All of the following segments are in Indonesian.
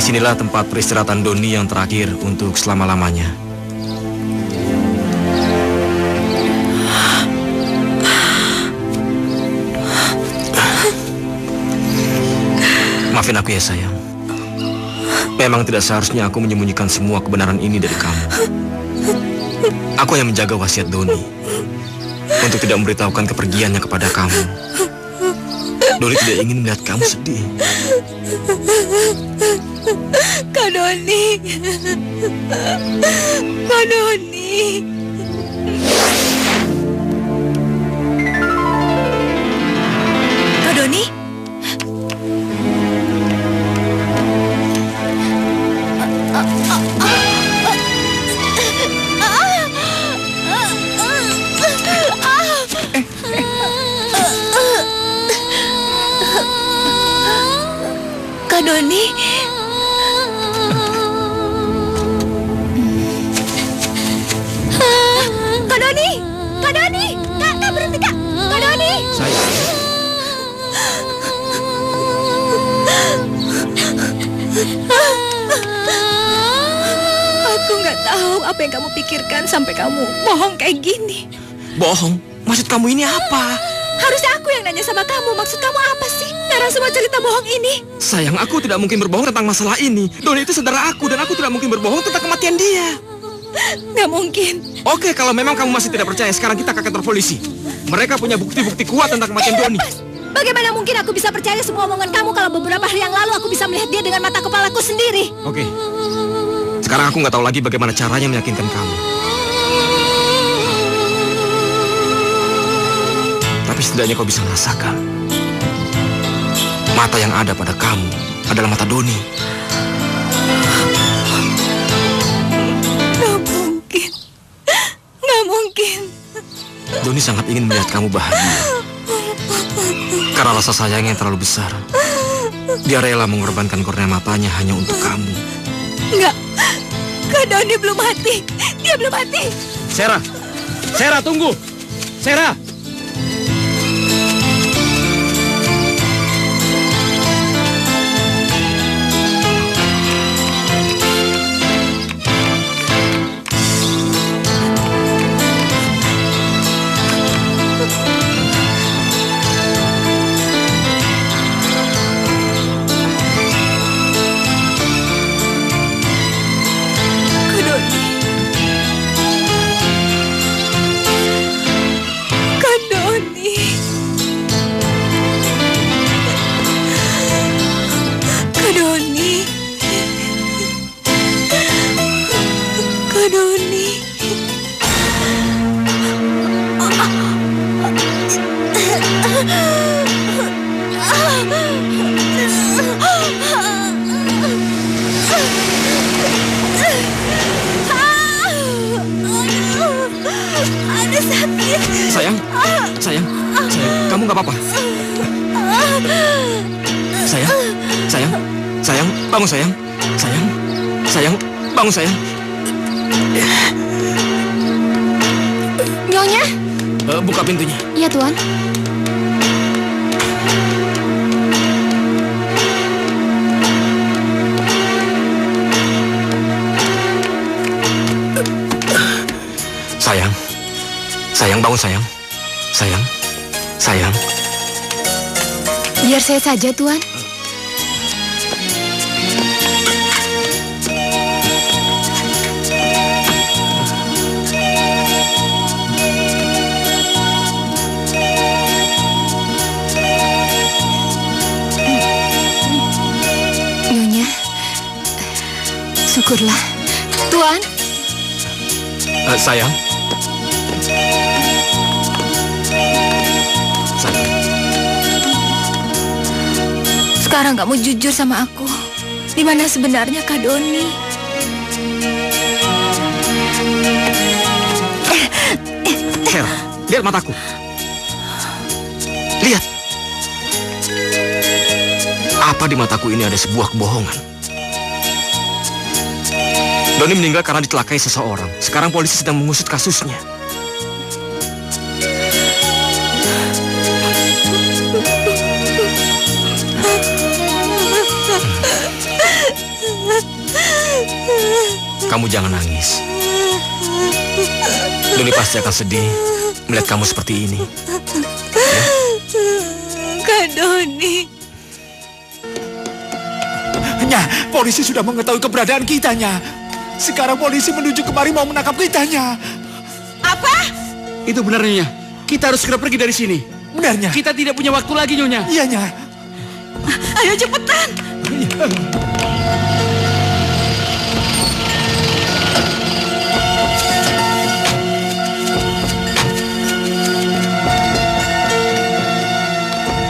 Disinilah tempat peristirahatan Doni yang terakhir untuk selama-lamanya. Maafin aku ya sayang. Memang tidak seharusnya aku menyembunyikan semua kebenaran ini dari kamu. Aku hanya menjaga wasiat Doni untuk tidak memberitahukan kepergiannya kepada kamu. Doni tidak ingin melihat kamu sedih. Kak Doni. Kak Doni. Kak Doni? Kak Doni. Kak Doni. Kak Doni. Kak berhenti Kak. Kak Doni. Sayang. Aku nggak tahu apa yang kamu pikirkan sampai kamu bohong kayak gini. Bohong? Maksud kamu ini apa? Harusnya aku yang nanya sama kamu. Maksud kamu apa sih? Narasi semua cerita bohong ini. Sayang, aku tidak mungkin berbohong tentang masalah ini. Doni itu saudara aku dan aku tidak mungkin berbohong tentang kematian dia. Nggak mungkin. Oke, kalau memang kamu masih tidak percaya, sekarang kita ke kantor polisi. Mereka punya bukti-bukti kuat tentang kematian Doni. Bagaimana mungkin aku bisa percaya semua omongan kamu kalau beberapa hari yang lalu aku bisa melihat dia dengan mata kepalaku sendiri? Oke. Sekarang aku nggak tahu lagi bagaimana caranya meyakinkan kamu. Tapi setidaknya kau bisa merasakan. Mata yang ada pada kamu adalah mata Doni. Nggak mungkin. Nggak mungkin. Doni sangat ingin melihat kamu bahagia. Karena rasa sayangnya yang terlalu besar. Dia rela mengorbankan kornea matanya hanya untuk kamu. Enggak. Kak Doni belum mati. Dia belum mati. Sarah. Sarah, tunggu. Sarah. Kamu nggak apa-apa? Sayang, bangun sayang. Sayang, bangun sayang. Nyonya? Buka pintunya. Iya, Tuan. Sayang, bangun sayang. Sayang. Biar saya saja, Tuan. Nyonya, syukurlah. Tuan. Sayang. Sekarang kamu jujur sama aku. Di mana sebenarnya Kak Doni? Sarah, lihat mataku. Lihat. Apa di mataku ini ada sebuah kebohongan? Doni meninggal karena dicelakai seseorang. Sekarang polisi sedang mengusut kasusnya. Kamu jangan nangis. Doni pasti akan sedih melihat kamu seperti ini. Ya? Kak Doni. Nya, polisi sudah mengetahui keberadaan kita, Nya. Sekarang polisi menuju kemari mau menangkap kita, Nya. Apa? Itu benar, Nyonya. Kita harus segera pergi dari sini. Benarnya? Kita tidak punya waktu lagi, Nyonya. Iya, Nya. Ayo cepetan.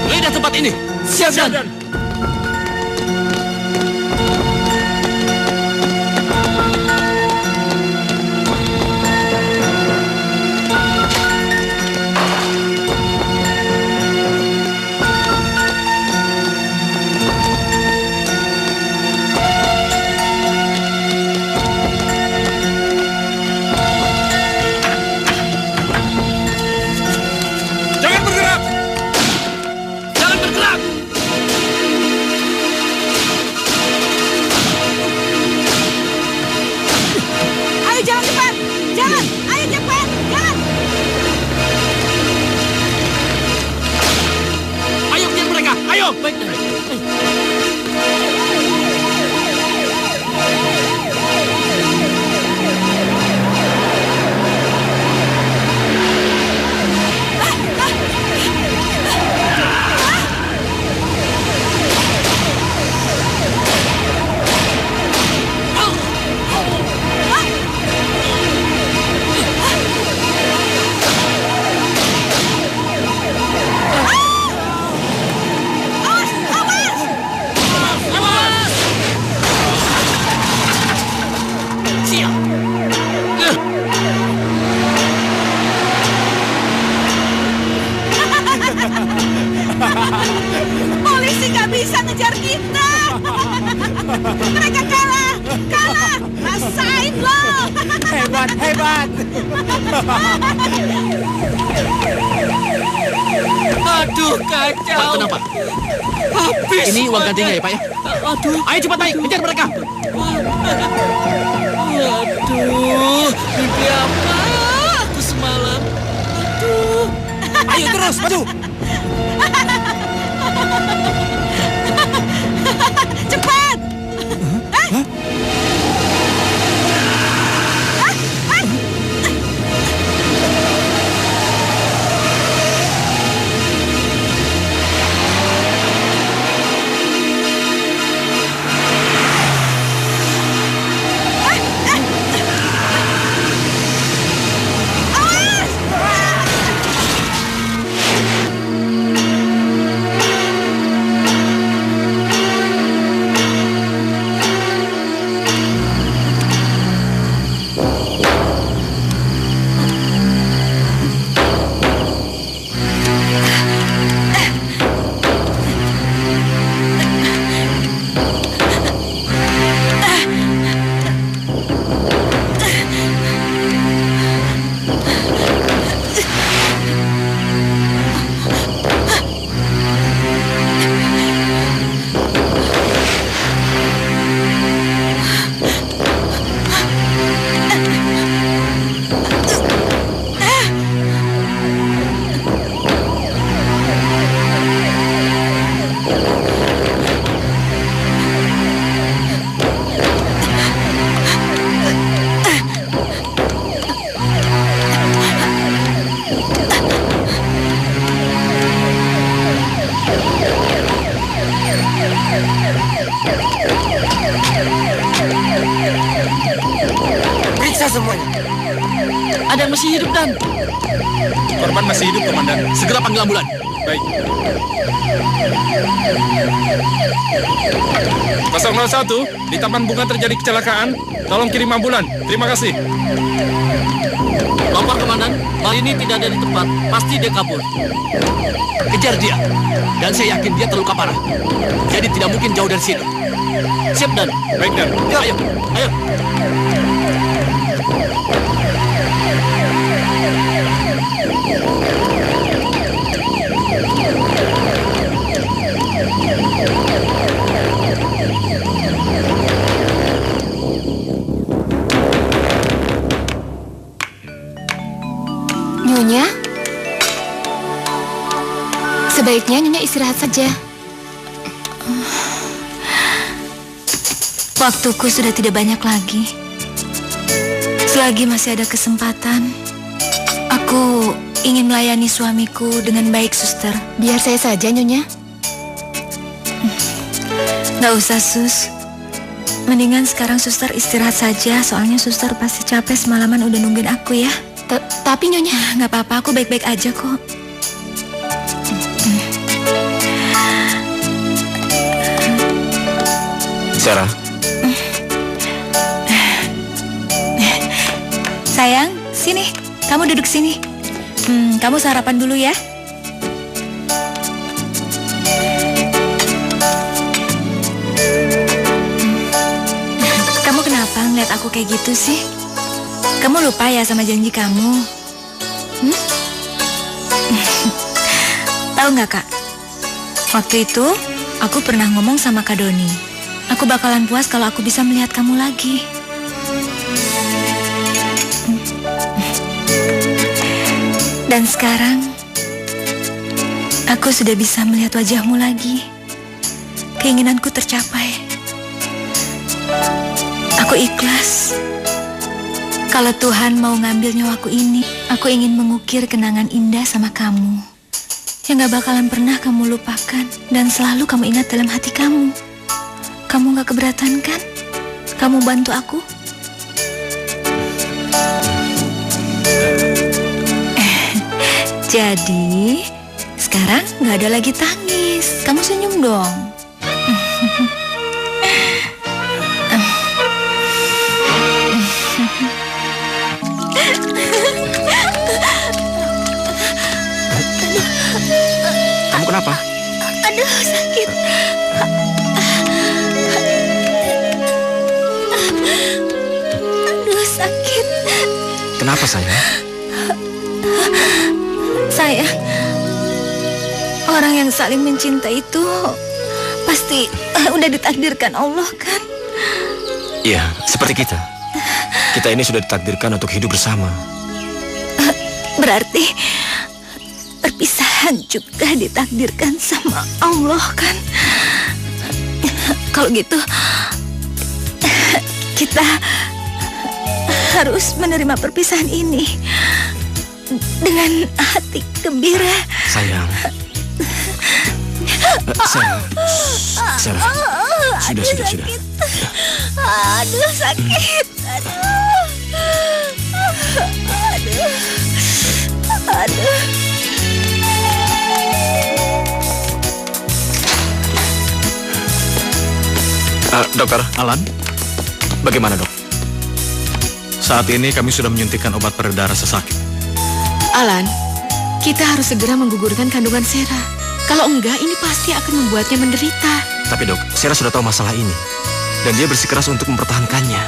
Lihat tempat ini. Siap, Dan. Jangan bergerak! Jangan bergerak! Ayo jalan cepat. Jalan. Ayo cepat. Jalan. Ayo kejar mereka! Ayo! Baik. Polisi nggak bisa ngejar kita. Mereka kalah. Kalah. Rasain lo. Hebat, hebat. Aduh, kacau. Pak, kenapa? Habis. Ini uang gantinya ya, Pak ya? Aduh. Ayo cepat, Pak. Kejar mereka. Aduh, mimpi apa aku semalam? Aduh. Ayo terus, maju. Cepat. Periksa semuanya. Ada yang masih hidup, Dan. Korban masih hidup, Komandan. Segera panggil ambulan. Baik. 001, di Taman Bunga terjadi kecelakaan. Tolong kirim ambulan. Terima kasih. Lapor, Komandan. Hal ini tidak ada di tempat. Pasti dia kabur. Kejar dia. Dan saya yakin dia terluka parah. Jadi tidak mungkin jauh dari sini. Siap, Dan. Baik, Dan. Ayo, ayo. Nyonya istirahat saja. Waktuku sudah tidak banyak lagi. Selagi masih ada kesempatan, aku ingin melayani suamiku dengan baik, suster. Biar saya saja, Nyonya. Nggak usah, Sus. Mendingan sekarang suster istirahat saja, soalnya suster pasti capek semalaman udah nungguin aku ya. Tapi Nyonya, nggak apa-apa, aku baik-baik aja kok. Sarah. Sayang, sini. Kamu duduk sini. Kamu sarapan dulu ya. Kamu kenapa ngeliat aku kayak gitu sih? Kamu lupa ya sama janji kamu? Tahu nggak, Kak? Waktu itu, aku pernah ngomong sama Kak Doni. Aku bakalan puas kalau aku bisa melihat kamu lagi. Dan sekarang, aku sudah bisa melihat wajahmu lagi. Keinginanku tercapai. Aku ikhlas. Kalau Tuhan mau ngambil nyawaku ini, aku ingin mengukir kenangan indah sama kamu. Yang gak bakalan pernah kamu lupakan dan selalu kamu ingat dalam hati kamu. Kamu gak keberatan kan? Kamu bantu aku? Jadi, sekarang gak ada lagi tangis. Kamu senyum dong. Kamu kenapa? Aduh, sakit. Aduh, sakit. Kenapa sayang? Sayang, orang yang saling mencintai itu pasti udah ditakdirkan Allah kan? Iya, seperti kita. Kita ini sudah ditakdirkan untuk hidup bersama. Berarti perpisahan juga ditakdirkan sama Allah kan? Kalau gitu, kita harus menerima perpisahan ini dengan hati gembira. Sayang. Sarah. Sudah. Aduh, sakit. Aduh. Dokter, Alan, bagaimana dok? saat ini kami sudah menyuntikkan obat pereda rasa sakit. Alan, kita harus segera menggugurkan kandungan Sarah. Kalau enggak, ini pasti akan membuatnya menderita. Tapi dok, Sarah sudah tahu masalah ini. Dan dia bersikeras untuk mempertahankannya.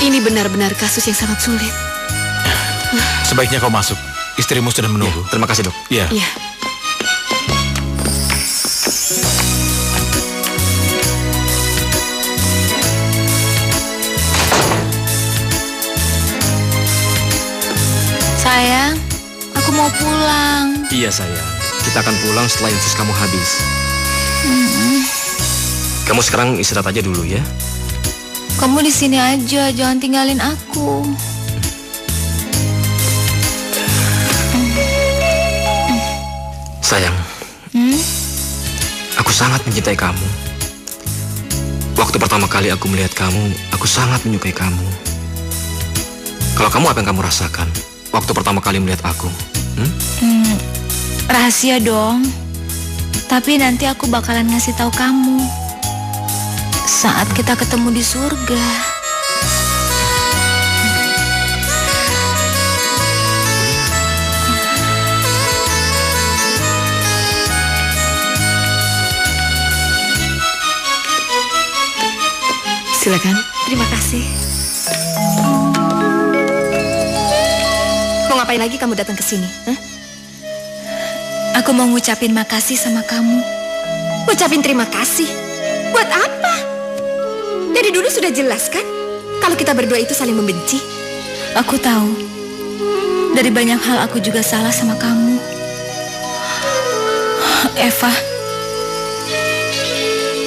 Ini benar-benar kasus yang sangat sulit. Sebaiknya kau masuk. Istrimu sudah menunggu. Ya, terima kasih dok. Iya. Iya. Sayang, aku mau pulang. Iya sayang, kita akan pulang setelah infus kamu habis. Kamu sekarang istirahat aja dulu ya. Kamu di sini aja, jangan tinggalin aku. Sayang, aku sangat mencintai kamu. Waktu pertama kali aku melihat kamu, aku sangat menyukai kamu. Kalau kamu, apa yang kamu rasakan waktu pertama kali melihat aku? Rahasia dong. Tapi nanti aku bakalan ngasih tahu kamu saat kita ketemu di surga. Silakan. Terima kasih. Mau ngapain lagi kamu datang ke sini? Hah? Aku mau ngucapin makasih sama kamu. Ucapin terima kasih. Buat apa? Dari dulu sudah jelas kan? Kalau kita berdua itu saling membenci. Aku tahu. Dari banyak hal aku juga salah sama kamu. Eva,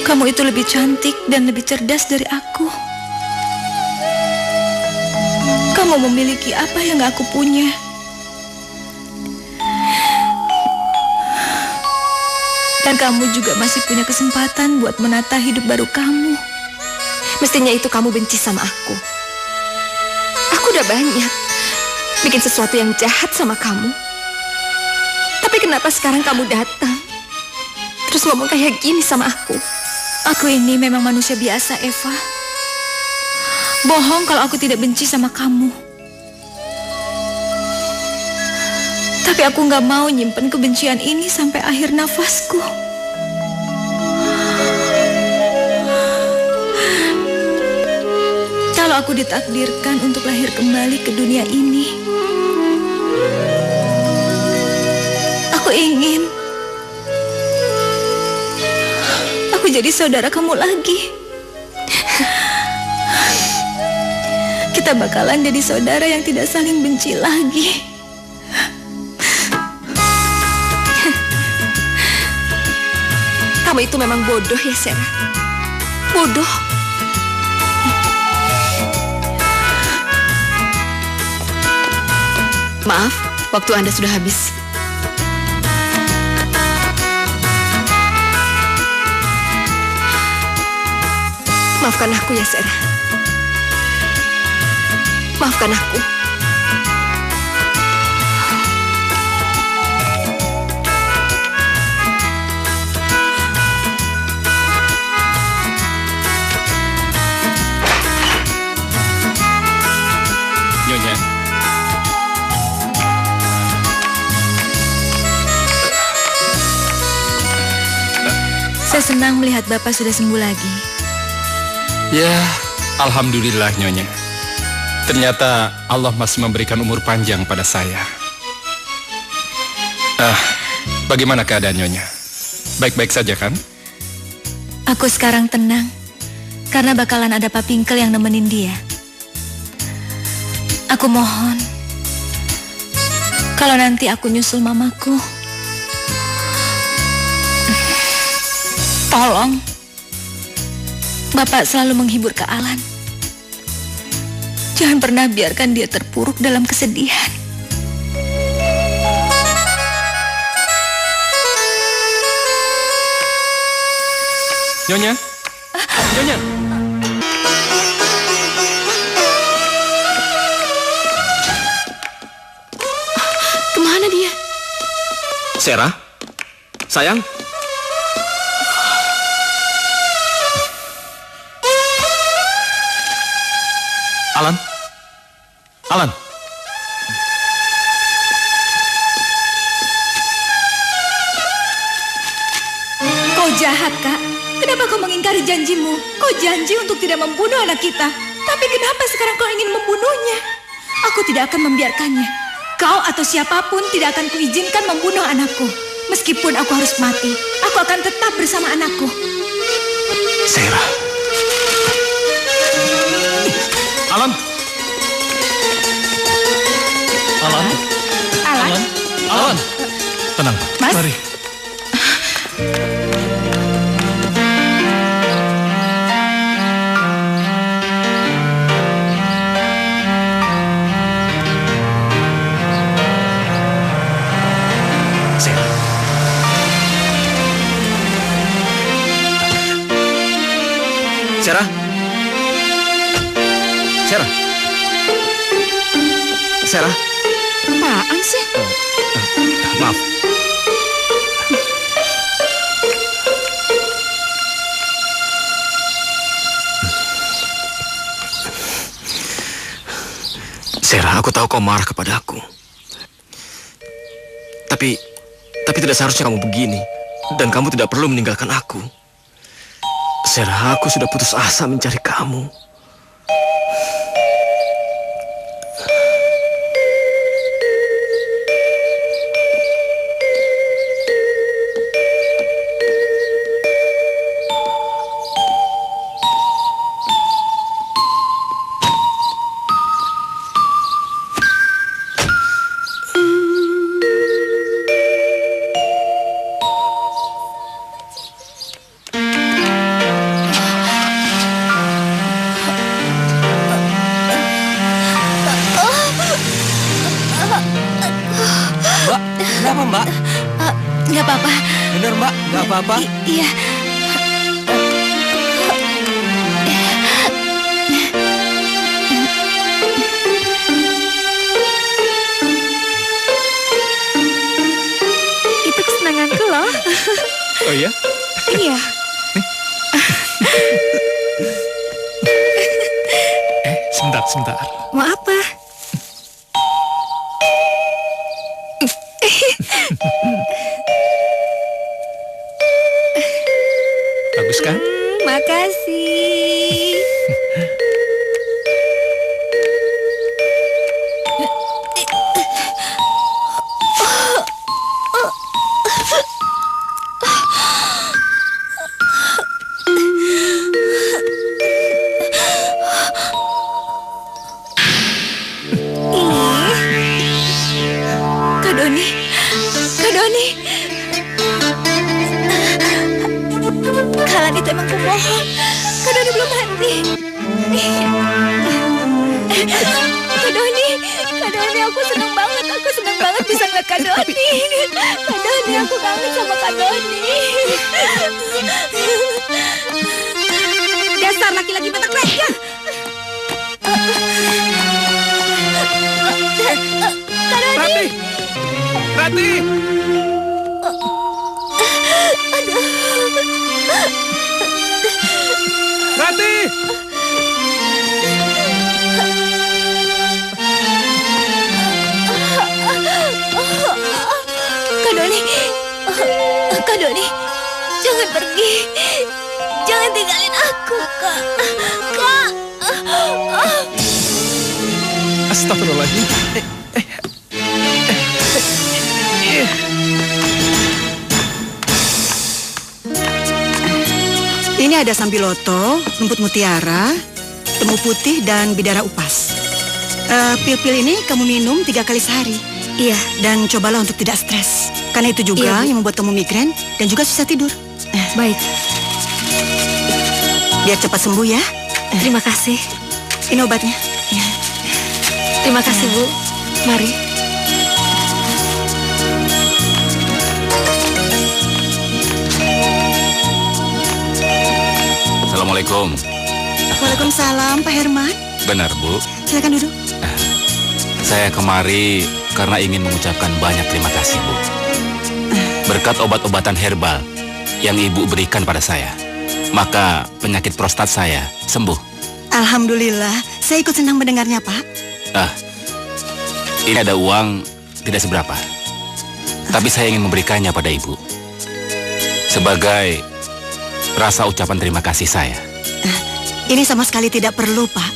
kamu itu lebih cantik dan lebih cerdas dari aku. Kamu memiliki apa yang gak aku punya. Dan kamu juga masih punya kesempatan buat menata hidup baru kamu. Mestinya itu kamu benci sama aku. Aku udah banyak bikin sesuatu yang jahat sama kamu. Tapi kenapa sekarang kamu datang terus ngomong kayak gini sama aku? Aku ini memang manusia biasa, Eva. Bohong kalau aku tidak benci sama kamu. Tapi aku gak mau nyimpen kebencian ini sampai akhir nafasku. Kalau aku ditakdirkan untuk lahir kembali ke dunia ini, aku ingin aku jadi saudara kamu lagi. Kita bakalan jadi saudara yang tidak saling benci lagi. Kamu itu memang bodoh ya, Sarah. Bodoh. Maaf, waktu Anda sudah habis. Maafkan aku ya, Sarah. Maafkan aku. Nyonya, Saya senang melihat Bapak sudah sembuh lagi. ya, alhamdulillah Nyonya. Ternyata Allah masih memberikan umur panjang pada saya. Bagaimana keadaan Nyonya? Baik-baik saja kan? Aku sekarang tenang karena bakalan ada Pak Pinkel yang nemenin dia. Aku mohon, kalau nanti aku nyusul mamaku, tolong Bapak selalu menghibur Kak Alan. Jangan pernah biarkan dia terpuruk dalam kesedihan. Nyonya? Nyonya? Kemana dia? Sarah? Sayang? Alan? Alan? Kau jahat, Kak. Kenapa kau mengingkari janjimu? Kau janji untuk tidak membunuh anak kita. Tapi kenapa sekarang kau ingin membunuhnya? Aku tidak akan membiarkannya. Kau atau siapapun tidak akan kuizinkan membunuh anakku. Meskipun aku harus mati, aku akan tetap bersama anakku. Sarah. Alan? Alan? Alan? Alan? Tenang, Pak. Mas? Mari. Sarah. Sarah. Sarah. Sarah. Apaan sih? Maaf. Sarah, aku tahu kau marah kepada aku. Tapi tidak seharusnya kamu begini. Dan kamu tidak perlu meninggalkan aku. Sarah, aku sudah putus asa mencari kamu. apa-apa? Iya. Itu kesenanganku loh. Oh iya? Iya. Sebentar. Mau apa? Bagus kan? Makasih. Kak Doni. Kalian itu emang pembohong. Kak Doni belum mati. Kak Doni, aku senang banget bisa ngeliat Kak Doni. Kak Doni, aku kangen sama Kak Doni. Dasar laki-laki mata keranjang. Kak Doni. Rati! Rati! Kak Doni, jangan pergi. Jangan tinggalin aku, Kak. Kak. Astagfirullahaladzim. Ini ada sambiloto, rumput mutiara, temu putih, dan bidara upas. Pil-pil ini kamu minum 3 kali sehari. Iya. Dan cobalah untuk tidak stres. Karena itu juga yang membuat kamu migrain dan juga susah tidur. Baik. Biar cepat sembuh ya. Terima kasih. Ini obatnya. Ya. Terima kasih, Bu. Mari. Assalamualaikum. Waalaikumsalam, Pak Herman. Benar, Bu. Silakan duduk. Saya kemari karena ingin mengucapkan banyak terima kasih, Bu. Berkat obat-obatan herbal yang Ibu berikan pada saya, maka penyakit prostat saya sembuh. Alhamdulillah, saya ikut senang mendengarnya, Pak. Ini ada uang tidak seberapa, tapi saya ingin memberikannya pada Ibu sebagai rasa ucapan terima kasih saya. Ini sama sekali tidak perlu, Pak.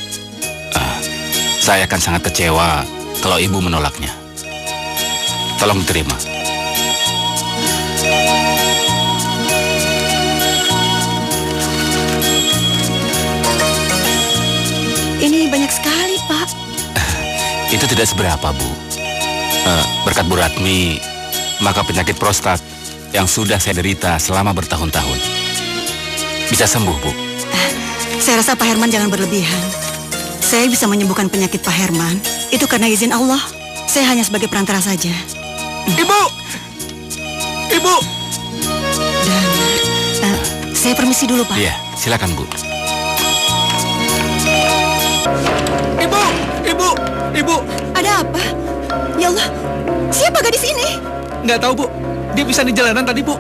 Saya akan sangat kecewa kalau Ibu menolaknya. Tolong diterima. Ini banyak sekali, Pak. Itu tidak seberapa, Bu. Berkat Bu Ratmi, maka penyakit prostat yang sudah saya derita selama bertahun-tahun bisa sembuh, Bu. Saya rasa Pak Herman jangan berlebihan. Saya bisa menyembuhkan penyakit Pak Herman. Itu karena izin Allah. Saya hanya sebagai perantara saja. Ibu! Ibu! Dan saya permisi dulu, Pak. Iya, silakan, Bu. Ibu! Ada apa? Ya Allah, siapa gadis ini? Nggak tahu, Bu. Dia bisa di jalanan tadi, Bu.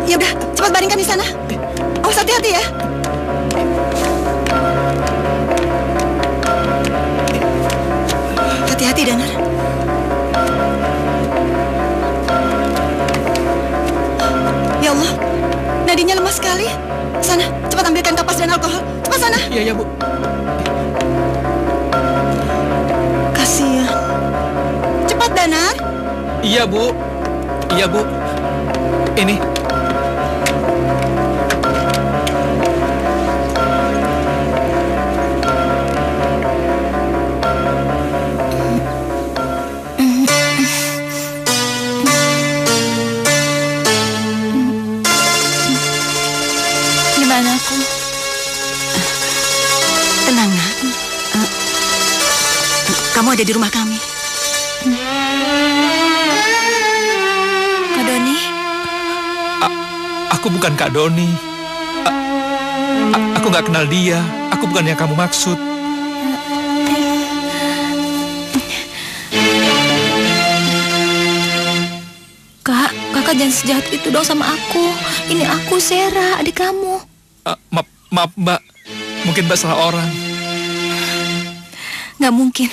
Ya udah, cepat baringkan di sana. Awas, hati-hati ya. Hati-hati, Danar. Ya Allah, nadinya lemah sekali. Sana, cepat ambilkan kapas dan alkohol. Cepat sana. Iya, Bu. Kasihan. Cepat, Danar. Iya, Bu. Ini. Gimana aku? Tenang, Nak. Kamu ada di rumah kami. Kak Doni? Aku bukan Kak Doni. Aku nggak kenal dia. Aku bukan yang kamu maksud. Kak, kakak jangan sejahat itu dong sama aku. Ini aku, Sera, adik kamu. Maaf, Mbak. Mungkin Mbak salah orang. Gak mungkin.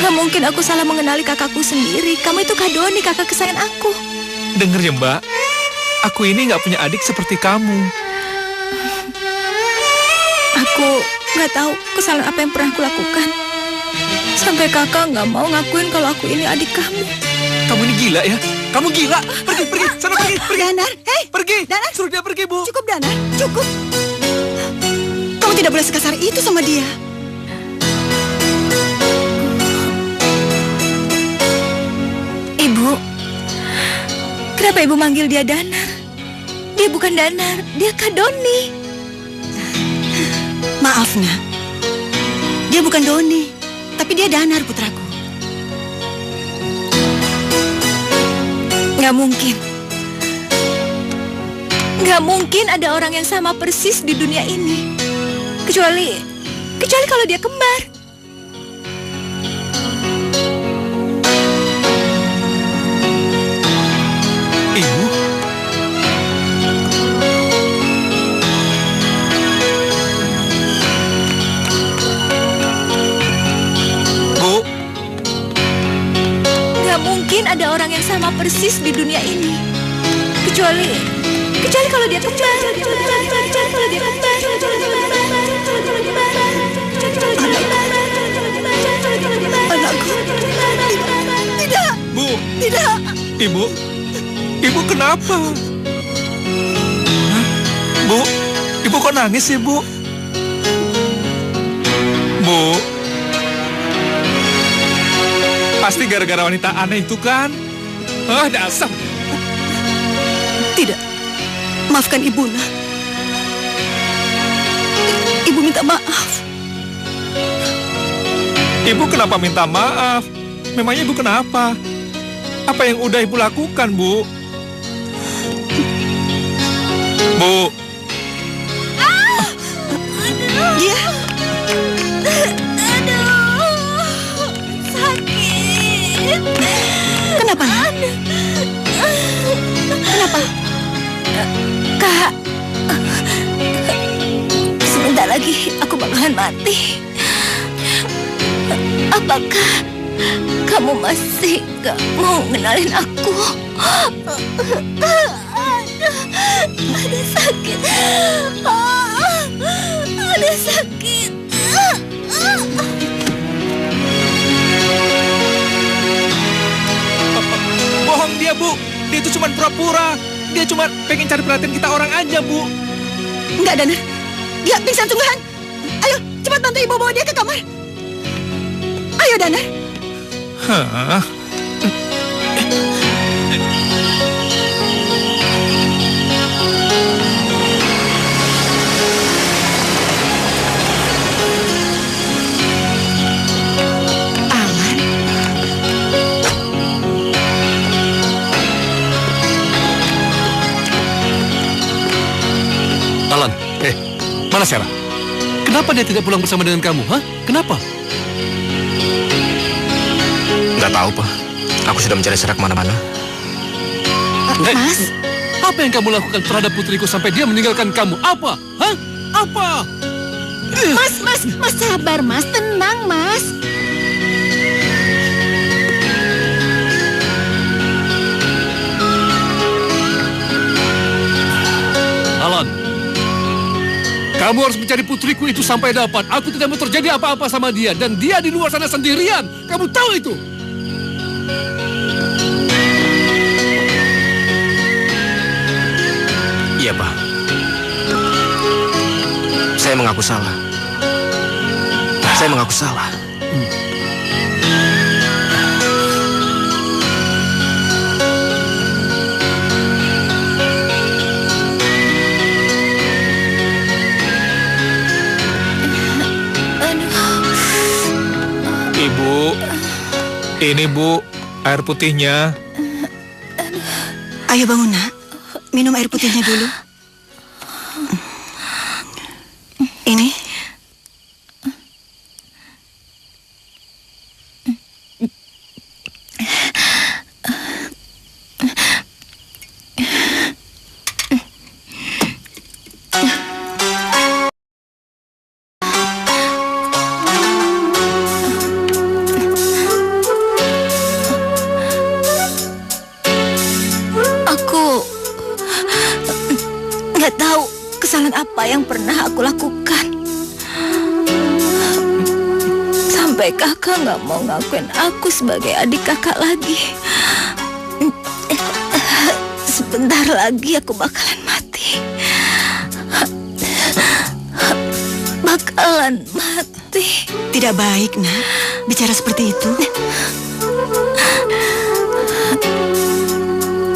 Gak mungkin aku salah mengenali kakakku sendiri. Kamu itu Kak Doni, kakak kesayangan aku. Dengar ya, Mbak. Aku ini nggak punya adik seperti kamu. Aku gak tahu kesalahan apa yang pernah aku lakukan. Sampai kakak gak mau ngakuin kalau aku ini adik kamu. Kamu ini gila ya? Kamu gila. Pergi. Sana pergi. Danar, hei. Pergi. Danar. Suruh dia pergi, Bu. Cukup, Danar. Cukup. Kamu tidak boleh sekasar itu sama dia. Ibu, kenapa ibu manggil dia Danar? Dia bukan Danar, dia Kak Doni. Maaf, Nak. Dia bukan Doni, tapi dia Danar, putraku. Gak mungkin. Gak mungkin ada orang yang sama persis di dunia ini. Kecuali kalau dia kembar. Ibu? Bu? Gak mungkin ada orang yang sama persis di dunia ini. Kecuali kalau dia kembar. Anakku. Tidak. Bu? Tidak. Ibu? Ibu kenapa? Hah? Bu? Ibu kok nangis sih, Bu? Bu? Pasti gara-gara wanita aneh itu kan? Dasar. Tidak. Maafkan Ibu, Nak. Ibu minta maaf. Ibu kenapa minta maaf? Memangnya Ibu kenapa? Apa yang udah Ibu lakukan, Bu? Bu? Dia. Sakit. Kenapa, Nak? Kenapa? Kak, sebentar lagi aku bakalan mati. Apakah kamu masih gak mau kenalin aku? Ada sakit. Ada sakit. Bohong dia, Bu. Dia itu cuma pura-pura. Dia cuma pengen cari perhatian kita orang aja, Bu. Enggak, Danar. Dia pingsan sungguhan. Ayo, cepat bantu Ibu bawa dia ke kamar. Ayo, Danar. Hah? Alan, mana Sarah? Kenapa dia tidak pulang bersama dengan kamu? Hah? Kenapa? Nggak tahu, Pak. Aku sudah mencari Sarah kemana-mana. Mas? Apa yang kamu lakukan terhadap putriku sampai dia meninggalkan kamu? Apa? Hah? Apa? Mas sabar, Mas. Tenang, Mas. Alan, kamu harus mencari putriku itu sampai dapat. Aku tidak mau terjadi apa-apa sama dia. Dan dia di luar sana sendirian. Kamu tahu itu? Iya, Pak. Saya mengaku salah. Saya mengaku salah. Ibu, ini, Bu, air putihnya. Ayo bangun, Nak. minum air putihnya dulu. Ini. Aku nggak tahu kesalahan apa yang pernah aku lakukan. Sampai kakak nggak mau ngakuin aku sebagai adik kakak lagi. Sebentar lagi aku bakalan mati. Bakalan mati. Tidak baik, Nak, bicara seperti itu.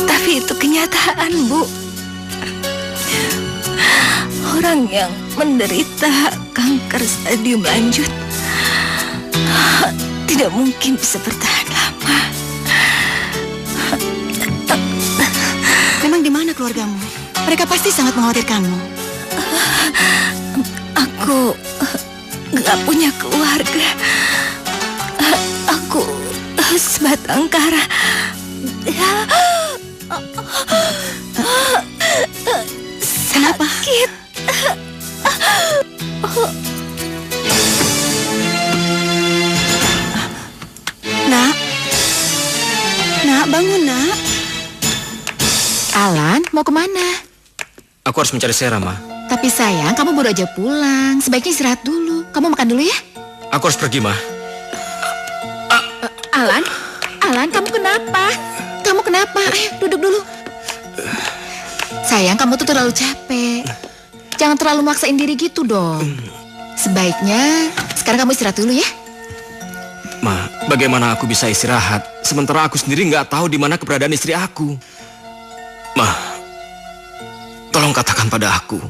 Tapi itu kenyataan, Bu. Orang yang menderita kanker stadium lanjut tidak mungkin bisa bertahan lama. Memang di mana keluargamu? Mereka pasti sangat mengkhawatirkanmu. Aku nggak punya keluarga. Aku sebatang kara. Kenapa? Sakit. Nak, bangun, Nak. Alan, mau kemana? Aku harus mencari Sarah, Ma. Tapi sayang, kamu baru aja pulang. Sebaiknya istirahat dulu. Kamu makan dulu ya? Aku harus pergi, Ma. Alan, kamu kenapa? Kamu kenapa? Ayo, duduk dulu. Sayang, kamu tuh terlalu capek. Jangan terlalu maksain diri gitu dong. Sebaiknya sekarang kamu istirahat dulu ya. Ma, bagaimana aku bisa istirahat sementara aku sendiri nggak tahu di mana keberadaan istri aku? Ma, tolong katakan pada aku,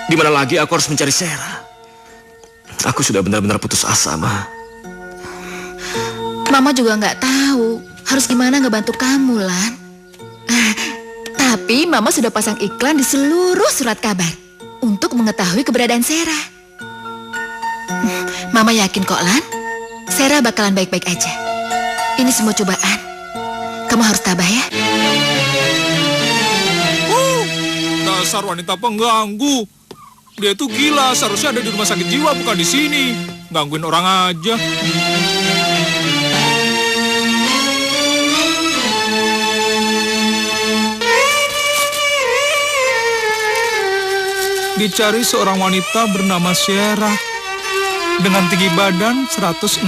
di mana lagi aku harus mencari Sarah? Aku sudah benar-benar putus asa, Ma. Mama juga nggak tahu harus gimana ngebantu kamu, Lan. Tapi Mama sudah pasang iklan di seluruh surat kabar untuk mengetahui keberadaan Sarah. Mama yakin kok, Lan, Sarah bakalan baik-baik aja. Ini semua cobaan. Kamu harus tabah ya. Dasar wanita pengganggu. Dia tuh gila, seharusnya ada di rumah sakit jiwa bukan di sini. Gangguin orang aja. Dicari seorang wanita bernama Sarah dengan tinggi badan 160,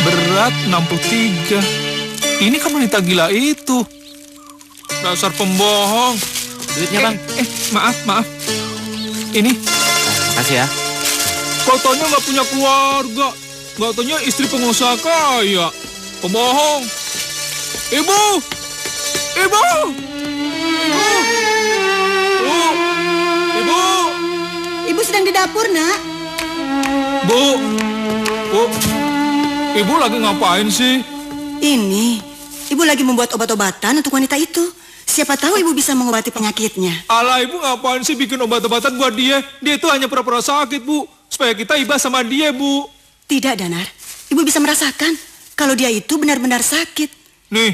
berat 63. Ini kan wanita gila itu. Dasar pembohong. Duitnya, Bang. Maaf. Ini. Makasih ya. Katanya nggak punya keluarga. Katanya istri pengusaha kaya. Pembohong. Ibu. Ibu sedang di dapur, Nak. Bu. Ibu lagi ngapain sih? Ini, Ibu lagi membuat obat-obatan untuk wanita itu. Siapa tahu Ibu bisa mengobati penyakitnya. Alah, Ibu ngapain sih bikin obat-obatan buat dia? Dia itu hanya pura-pura sakit, Bu. Supaya kita iba sama dia, Bu. Tidak, Danar. Ibu bisa merasakan kalau dia itu benar-benar sakit. Nih.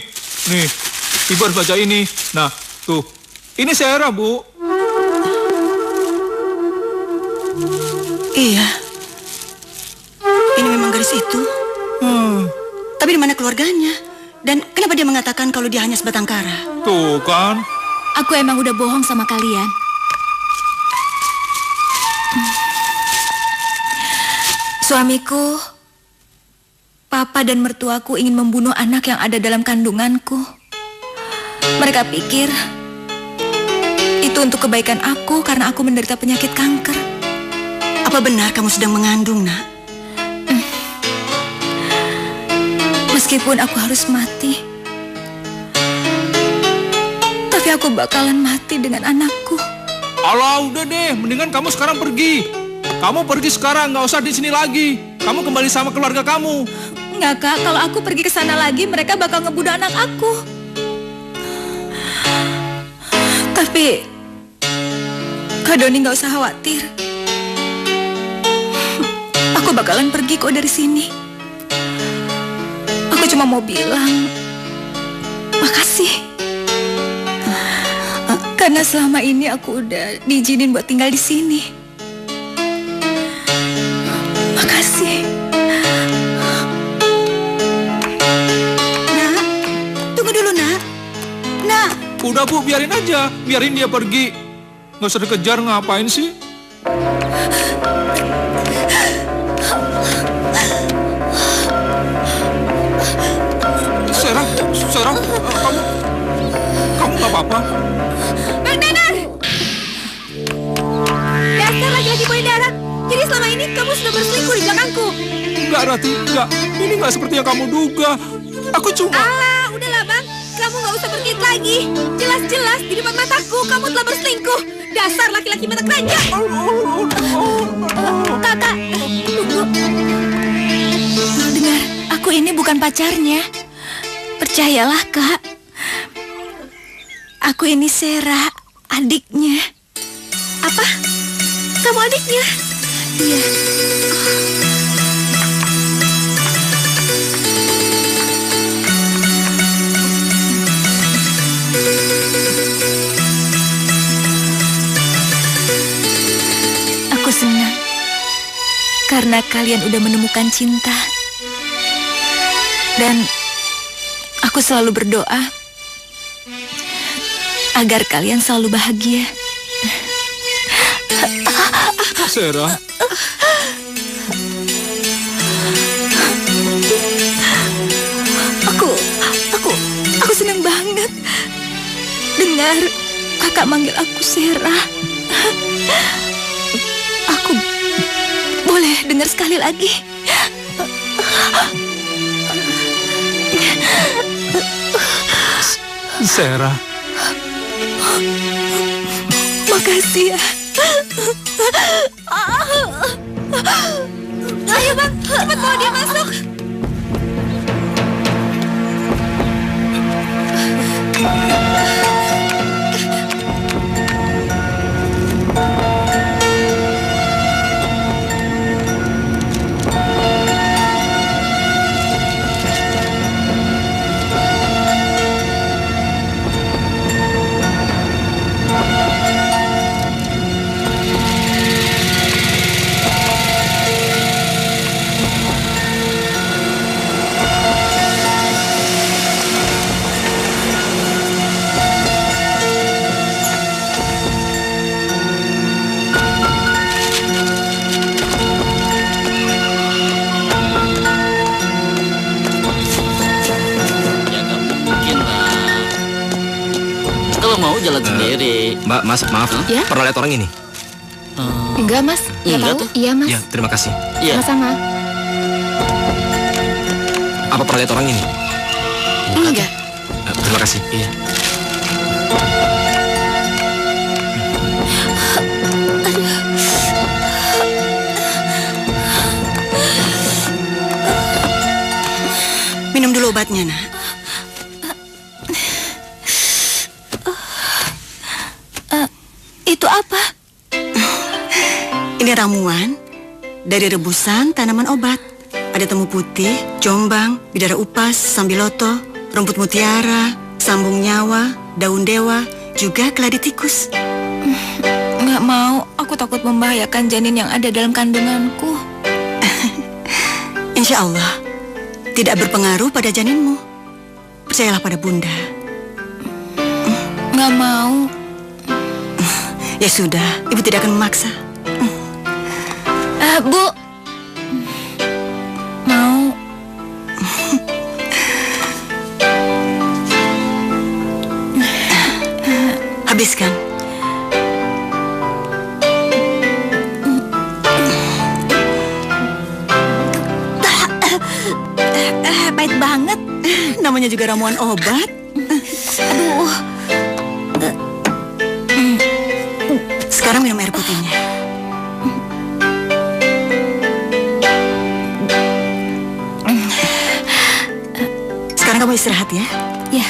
Ibu harus baca ini. Nah, tuh. Ini Sarah, Bu. Iya. Ini memang garis itu. Tapi di mana keluarganya? Dan kenapa dia mengatakan kalau dia hanya sebatang kara? Tuh kan. Aku emang udah bohong sama kalian. Suamiku, papa dan mertuaku ingin membunuh anak yang ada dalam kandunganku. Mereka pikir itu untuk kebaikan aku karena aku menderita penyakit kanker. Apa benar kamu sedang mengandung, Nak? Meskipun aku harus mati, tapi aku bakalan mati dengan anakku. Alah, udah deh. Mendingan kamu sekarang pergi. Kamu pergi sekarang, nggak usah di sini lagi. Kamu kembali sama keluarga kamu. Enggak, Kak. Kalau aku pergi ke sana lagi, mereka bakal ngebunuh anak aku. Tapi Kak Doni nggak usah khawatir. Aku bakalan pergi kok dari sini. Aku cuma mau bilang makasih. Karena selama ini aku udah diizinin buat tinggal di sini. Makasih. Nak, tunggu dulu, Nak. Nak. Udah Bu, biarin aja. Biarin dia pergi. Nggak usah dikejar, ngapain sih? Sarah, kamu nggak apa-apa? Bang Danar! Dasar laki-laki buaya darat. Jadi selama ini kamu sudah berselingkuh di belakangku. Enggak, Rati, enggak. Ini nggak seperti yang kamu duga. Aku cuma... Alah, udahlah Bang. Kamu nggak usah berkiat lagi. Jelas-jelas di depan mataku kamu telah berselingkuh. Dasar laki-laki mata keranjang. Kakak, tunggu. Dengar, aku ini bukan pacarnya. Percayalah, Kak. Aku ini Sarah, adiknya. Apa? Kamu adiknya? Iya. Aku senang karena kalian udah menemukan cinta. Dan aku selalu berdoa agar kalian selalu bahagia. Sarah, Aku senang banget dengar kakak manggil aku Sarah. Aku boleh dengar sekali lagi? Sarah. Makasih ya. Ayo Bang, cepat bawa dia masuk. Mau jalan sendiri. Mbak, Mas, maaf. Ya? Pernah lihat orang ini? Enggak Mas, ya Enggak tahu. tuh. Iya Mas, Ya, terima kasih. Iya. sama-sama. Apa pernah lihat orang ini? Enggak. Terima kasih. Iya. Minum dulu obatnya, Nak. Itu apa? Ini ramuan dari rebusan tanaman obat. Ada temu putih, jombang, bidara upas, sambiloto, rumput mutiara, sambung nyawa, daun dewa, juga keladi tikus. Nggak mau, aku takut membahayakan janin yang ada dalam kandunganku. Insya Allah, tidak berpengaruh pada janinmu. Percayalah pada Bunda. Nggak mau. Ya sudah, Ibu tidak akan memaksa. Bu. Mau. Habiskan. Pahit banget. Namanya juga ramuan obat. Aduh. Sekarang minum air putihnya. Sekarang kamu istirahat ya. Ya.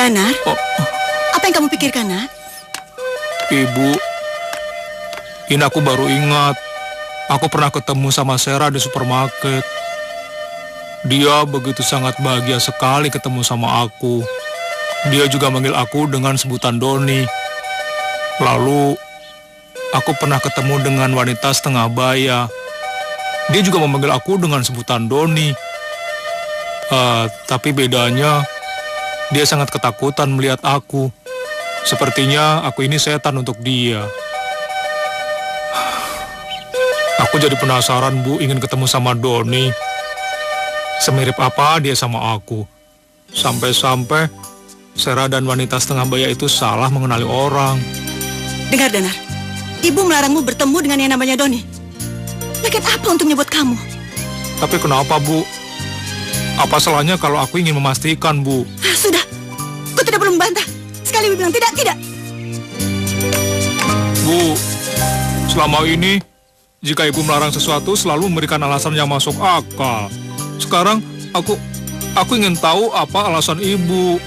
Danar, Oh, apa yang kamu pikirkan, nak? Ibu, ini aku baru ingat. Aku pernah ketemu sama Sarah di supermarket. Dia begitu sangat bahagia sekali ketemu sama aku. Dia juga manggil aku dengan sebutan Doni. Lalu, aku pernah ketemu dengan wanita setengah baya. Dia juga memanggil aku dengan sebutan Doni. Tapi bedanya, dia sangat ketakutan melihat aku. Sepertinya aku ini setan untuk dia. Aku jadi penasaran, Bu, ingin ketemu sama Doni. Semirip apa dia sama aku. Sampai-sampai Sarah dan wanita setengah baya itu salah mengenali orang. Dengar, Danar. Ibu melarangmu bertemu dengan yang namanya Doni. Lagian apa untungnya buat kamu? Tapi kenapa, Bu? Apa salahnya kalau aku ingin memastikan, Bu? Sudah, kau tidak perlu membantah. Sekali Ibu bilang tidak, tidak. Bu, selama ini, jika Ibu melarang sesuatu selalu memberikan alasan yang masuk akal. Sekarang, aku ingin tahu apa alasan Ibu.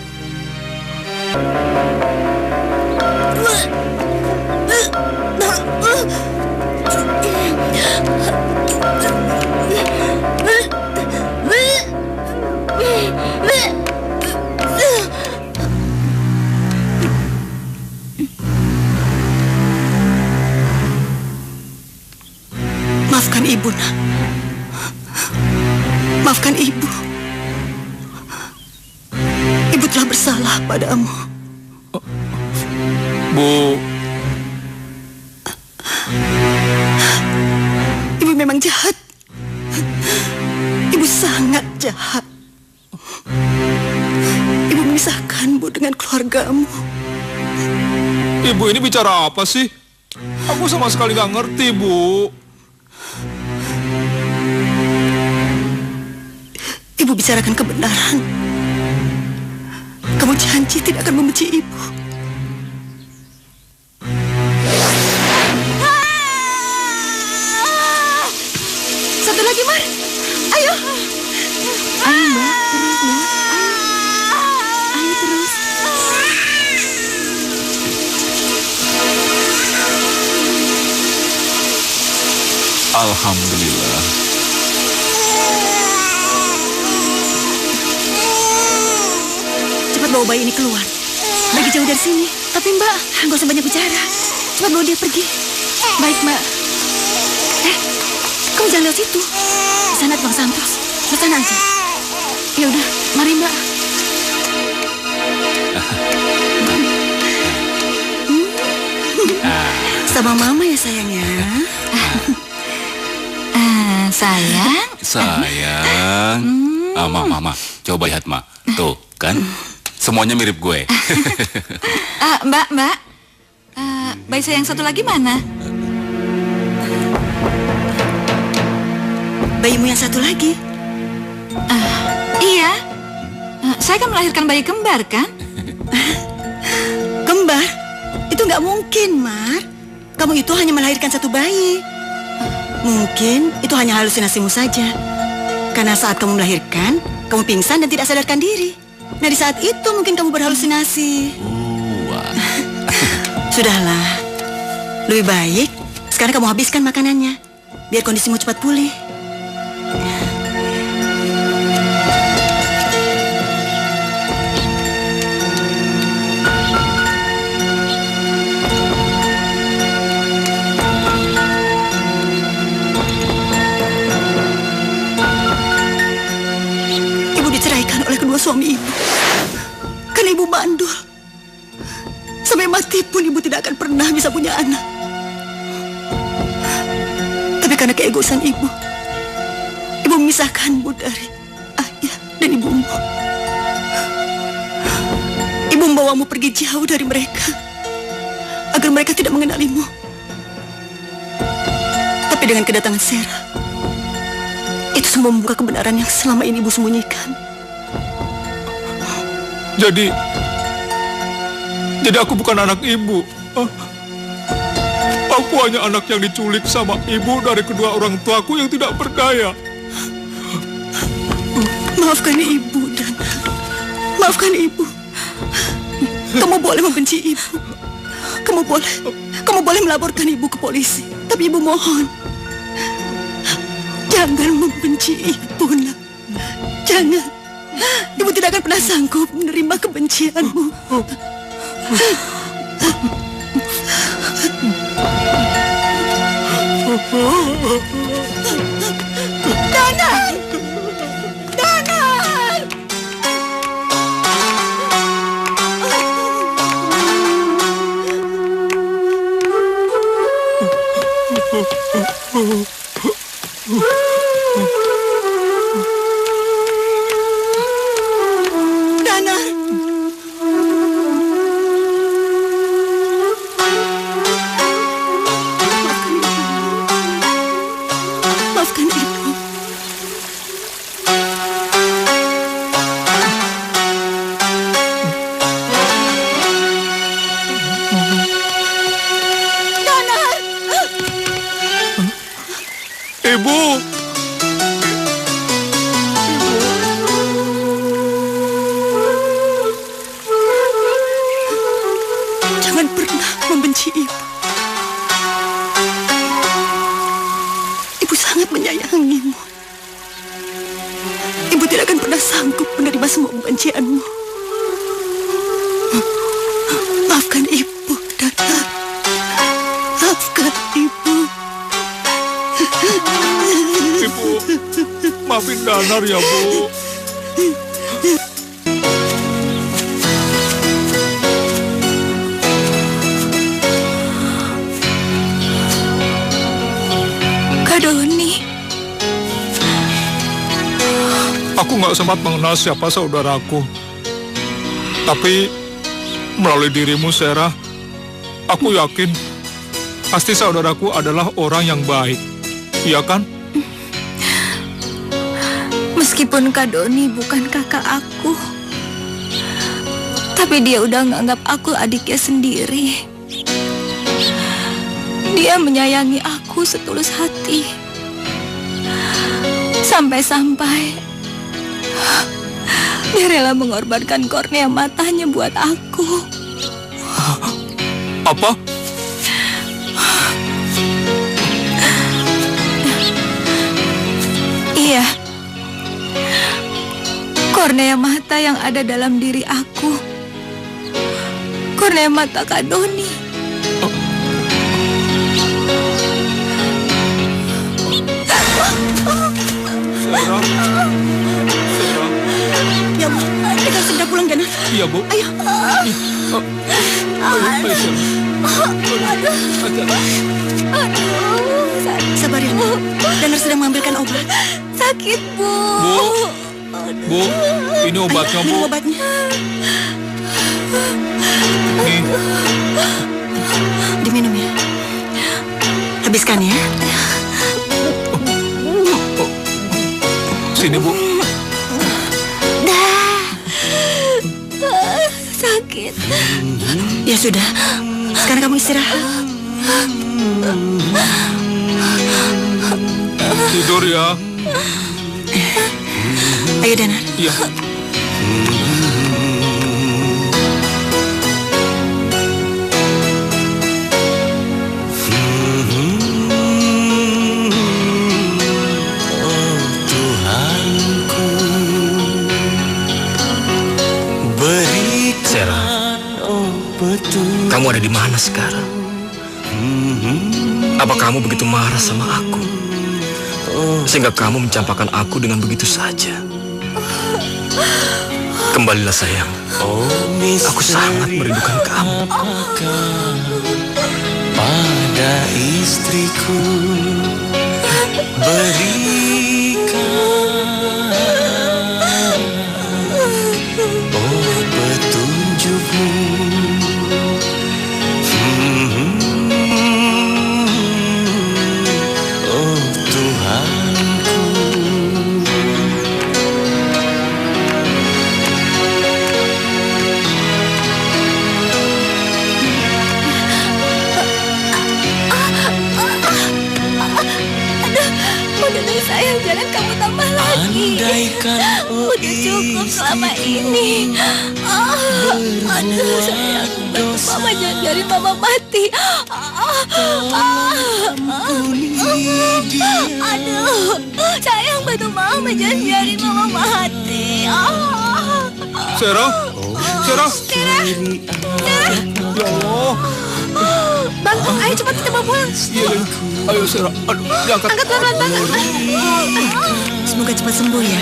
Maafkan Ibu, nak. Maafkan Ibu. Ibu telah bersalah padamu. Bu, Ibu memang jahat. Ibu sangat jahat. Ibu memisahkanmu dengan keluargamu. Ibu ini bicara apa sih? Aku sama sekali nggak ngerti, Bu. Ibu bicarakan kebenaran. Kamu janji tidak akan membenci Ibu. Satu lagi, Mar. Ayo. Ayo Mbak, terus Mbak. Ayo terus. Alhamdulillah. Cepat bawa bayi ini keluar. Pergi jauh dari sini. Tapi Mbak, Nggak usah banyak bicara. Cepat bawa dia pergi. baik Mbak. Kamu jangan lewat situ. Di sana tukang Santos. Ke sana aja. Ya udah, mari Mbak. Sama mama ya sayangnya. Sayang. Sayang. Mama, coba lihat, Ma. Tuh, kan? Semuanya mirip gue. Mbak. Bayi saya yang satu lagi mana? Bayimu yang satu lagi. Iya. Saya kan melahirkan bayi kembar, kan? Kembar? Itu nggak mungkin, Mar. Kamu itu hanya melahirkan satu bayi. Mungkin itu hanya halusinasimu saja. Karena saat kamu melahirkan, kamu pingsan dan tidak sadarkan diri. Nah, di saat itu mungkin kamu berhalusinasi. Sudahlah. Lebih baik sekarang kamu habiskan makanannya. Biar kondisimu cepat pulih. Ibu diceraikan oleh kedua suami ibu. Karena ibu bandul. Sampai mati pun ibu tidak akan pernah bisa punya anak. Tapi karena keegoisan ibu memisahkanmu dari ayah dan ibumu. Ibu membawamu pergi jauh dari mereka agar mereka tidak mengenalimu. Tapi dengan kedatangan Sarah, itu semua membuka kebenaran yang selama ini ibu sembunyikan. Jadi aku bukan anak ibu. Aku hanya anak yang diculik sama ibu dari kedua orang tuaku yang tidak berdaya. Maafkan ibu, Dana. Maafkan ibu. Kamu boleh membenci ibu. Kamu boleh melaporkan ibu ke polisi. Tapi ibu mohon, jangan membenci ibu, nak. Jangan. Ibu tidak akan pernah sanggup menerima kebencianmu. Danar! Danar! Danar! Maafkan ibu. Danar! Ibu! Jangan pernah membenci ibu. Ibu sangat menyayangimu. Ibu tidak akan pernah sanggup menerima semua kebencianmu. Maafkan ibu, Danar. Maafkan ibu. Ibu, maafin Danar ya, Bu. Kak Doni, Aku nggak sempat mengenal siapa saudaraku. Tapi melalui dirimu, Sera, aku yakin pasti saudaraku adalah orang yang baik. Iya kan? meskipun Kak Doni bukan kakak aku, tapi dia udah nganggap aku adiknya sendiri. Dia menyayangi aku setulus hati. Sampai-sampai dia rela mengorbankan kornea matanya buat aku. Apa? Iya, kornea mata yang ada dalam diri aku, kornea mata Kak Doni. Sera? Sera? Ya, Bu. Kita sudah pulang, Danar. Iya, Bu. Ayo. Ayo, Sera. Sabar ya, Nak. Danar sedang mengambilkan obat. Sakit, Bu. Bu, ini obatnya, Bu. Minum obatnya. Nih, Diminum ya. Habiskan ya. sini, Bu. Sakit. Ya sudah. Sekarang kamu istirahat. Tidur ya. Ayo, Danar. Iya. Sera, kamu ada di mana sekarang? Apa kamu begitu marah sama aku? Sehingga kamu mencampakkan aku dengan begitu saja? Kembalilah sayang. Aku sangat merindukan kamu. Pada istriku berikan petunjukmu. Oh Tuhanku. Aduh, sayang, jangan kamu tambah lagi. lagi. Udah cukup selama ini. Aduh sayang, Mama jangan biarin Mama mati. Aduh, sayang bantu Mama jangan biarin Mama mati. Sera? Tera. Ya Allah. Bang, ayo cepat kita bawa pulang. Ayo Sera, aduh, diangkat. Angkat pelan-pelan, Bang. Semoga cepat sembuh ya.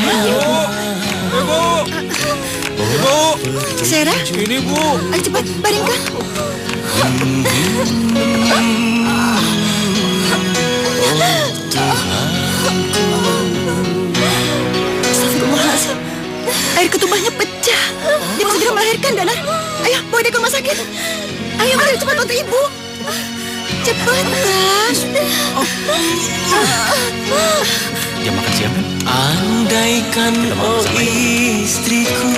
Ibu, Sera, ini Bu. ayo cepat baringkan. Astagfirullahaladzim. Air ketubahnya pecah. Dia mau segera melahirkan, Dana. Ayo, bawa dia ke rumah sakit. Ayo, cepat bantu ibu. Cepat, Bang. Jam makan siang kan? Andaikan istriku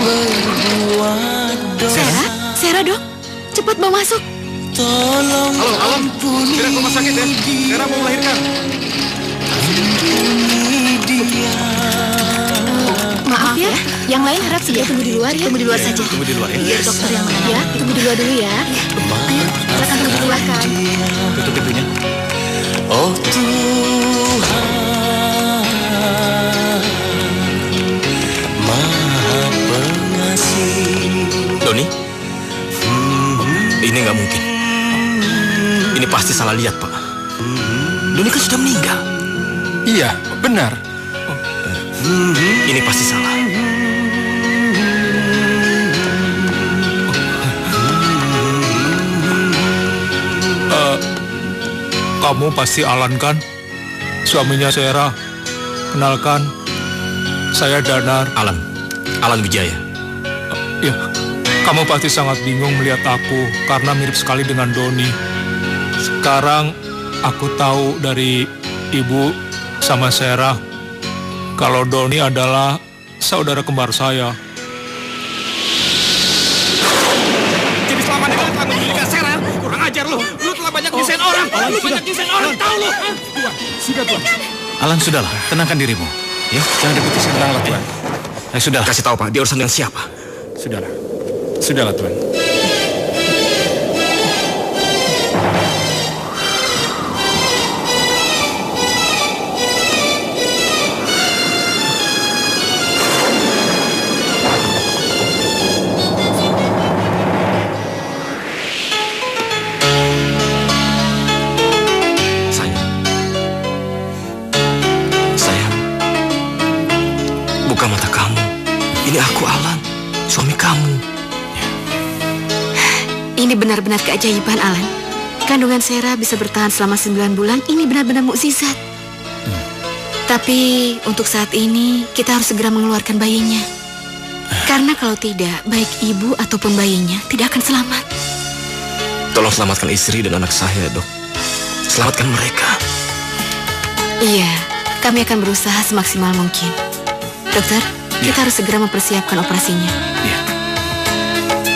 berbuat dosa. Sera, Dok. Cepat bawa masuk. Tolong Segera ampuni ke rumah sakit ya. Sera mau melahirkan. dia. Maaf ya, yang lain harap segera tunggu di luar ya. Tunggu di luar saja. Tunggu di luar ya. Biar dokter yang menangani. Ya, tunggu di luar dulu ya. Ayo, silakan tunggu di luar kan. Tutup pintunya. Oh Tuhan, Maha Pengasih. Doni, ini nggak mungkin. Ini pasti salah lihat, Pak. Doni kan sudah meninggal. Iya, benar. Ini pasti salah. Kamu pasti Alan kan? Suaminya Sera. Kenalkan, saya Danar. Alan Wijaya. Ya, kamu pasti sangat bingung melihat aku karena mirip sekali dengan Doni. Sekarang aku tahu dari ibu sama Sera kalau Doni adalah saudara kembar saya. Jadi selama ini kamu menjadikan Sera. Kurang ajar lu. Lu telah banyak nyusahin orang. Lu banyak nyusahin orang, tahu lu? Sudah, Tuan. Alan, sudahlah, tenangkan dirimu. Ya, jangan diputus sebentar, Tuan. Sudahlah. Kasih tahu, Pak, dia urusan dengan siapa? Sudahlah, Tuan. Sayang, buka mata kamu. Ini aku, Alan, suami kamu. Ini benar-benar keajaiban, Alan. Kandungan Sera bisa bertahan selama 9 bulan. Ini benar-benar mukjizat. Tapi untuk saat ini kita harus segera mengeluarkan bayinya. Karena kalau tidak, baik ibu ataupun bayinya tidak akan selamat. Tolong selamatkan istri dan anak saya, Dok. Selamatkan mereka. Iya, kami akan berusaha semaksimal mungkin. Dokter, kita harus segera mempersiapkan operasinya. Iya.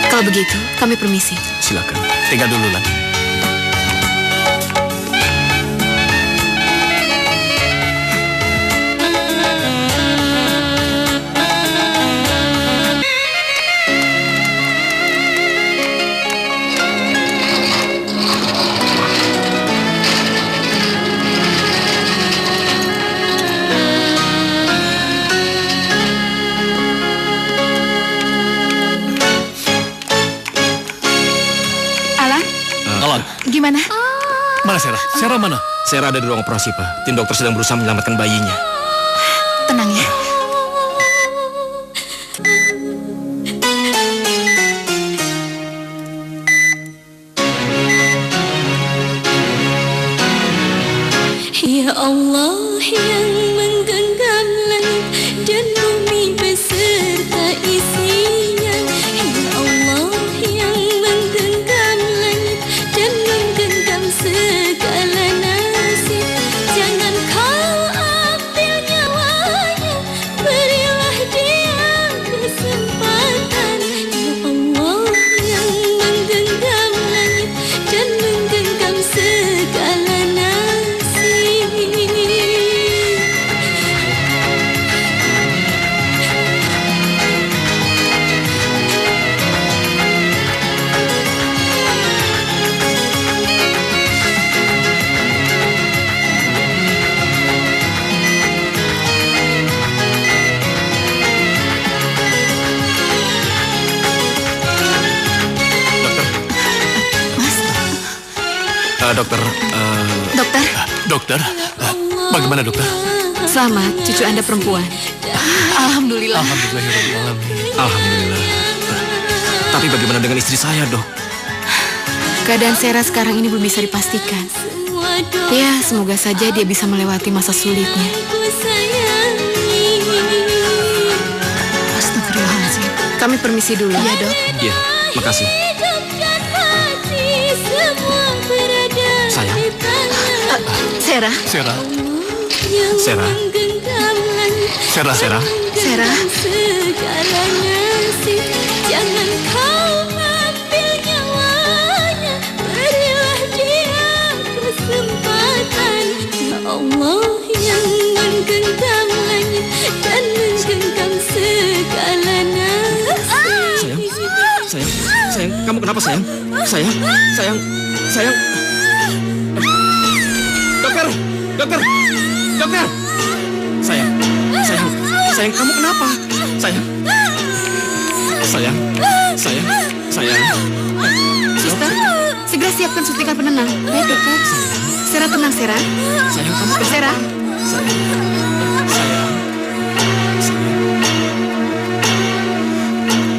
Kalau begitu, kami permisi. Silakan. Tinggal dulu, Lan. Gimana? Mana Sera? Sera mana? Sera ada di ruang operasi, Pak. Tim dokter sedang berusaha menyelamatkan bayinya. Tenang ya. Ya Allah yang menggenggam langit dan bumi beserta isinya. Ya Allah yang menggenggam langit dan menggenggam segala nasib. Jangan kau ambil nyawanya, berilah dia kesempatan. Ya Allah yang menggenggam langit dan menggenggam segala nasib. Dokter, Dokter, Dokter, bagaimana dokter? Selamat, cucu Anda perempuan. alhamdulillah. alhamdulillah. Tapi bagaimana dengan istri saya, Dok? Keadaan Sera sekarang ini belum bisa dipastikan. Ya, semoga saja dia bisa melewati masa sulitnya. Astagfirullahaladzim. Kami permisi dulu. Iya, Dok. Iya, makasih. Sayang, Sera, Sera, Sera, Sera, Sera. Sera, Jangan kau ambil nyawanya, berilah dia kesempatan. Ya Allah yang menggenggam langit dan menggenggam segalanya. Sayang, kamu kenapa sayang? Sayang. Dokter. Sayang, kamu kenapa? Sayang. Suster, segera siapkan suntikan penenang. Baik, dokter. Sera tenang, Sera. Sayang, kamu kenapa? Sera. Sayang.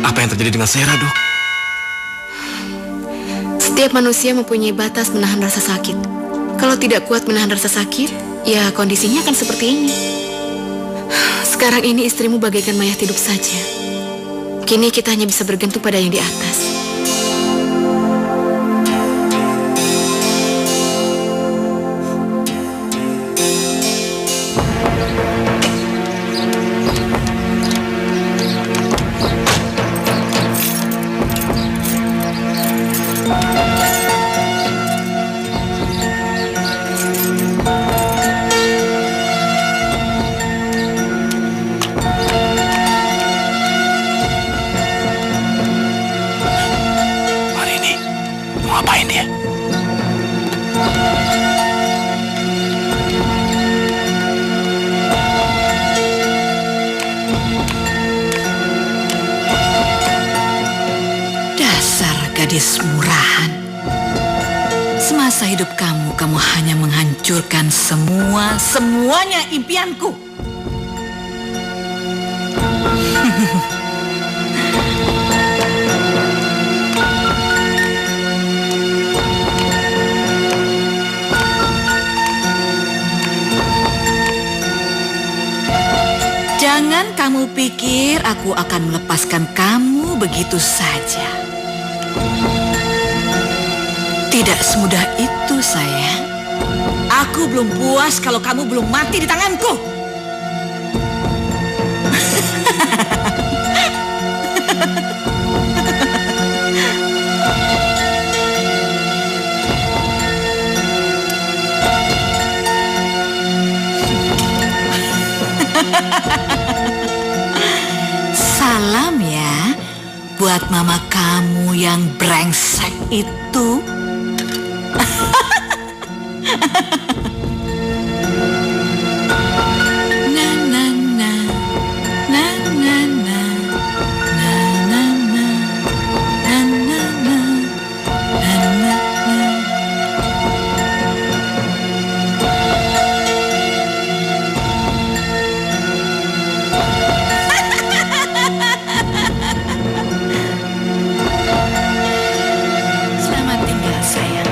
Apa yang terjadi dengan Sera, Dok? Setiap manusia mempunyai batas menahan rasa sakit. Kalau tidak kuat menahan rasa sakit, ya kondisinya akan seperti ini. Sekarang ini istrimu bagaikan mayat hidup saja. Kini kita hanya bisa bergantung pada yang di atas. Gadis murahan. Semasa hidup kamu hanya menghancurkan semuanya impianku. Jangan kamu pikir aku akan melepaskan kamu begitu saja. Tidak semudah itu, sayang. Aku belum puas kalau kamu belum mati di tanganku. Salam ya buat mama kamu yang brengsek itu. Selamat tinggal, sayang.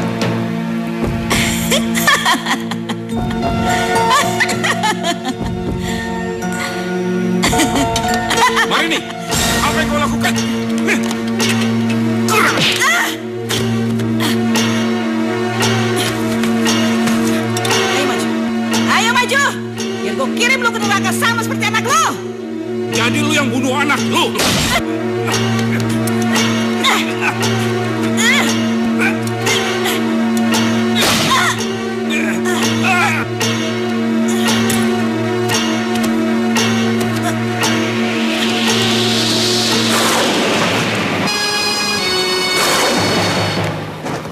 Marini, apa yang kau lakukan? Kurang! Ayo maju, biar gue kirim lu ke neraka sama seperti anak lo. Jadi lu yang bunuh anak lu.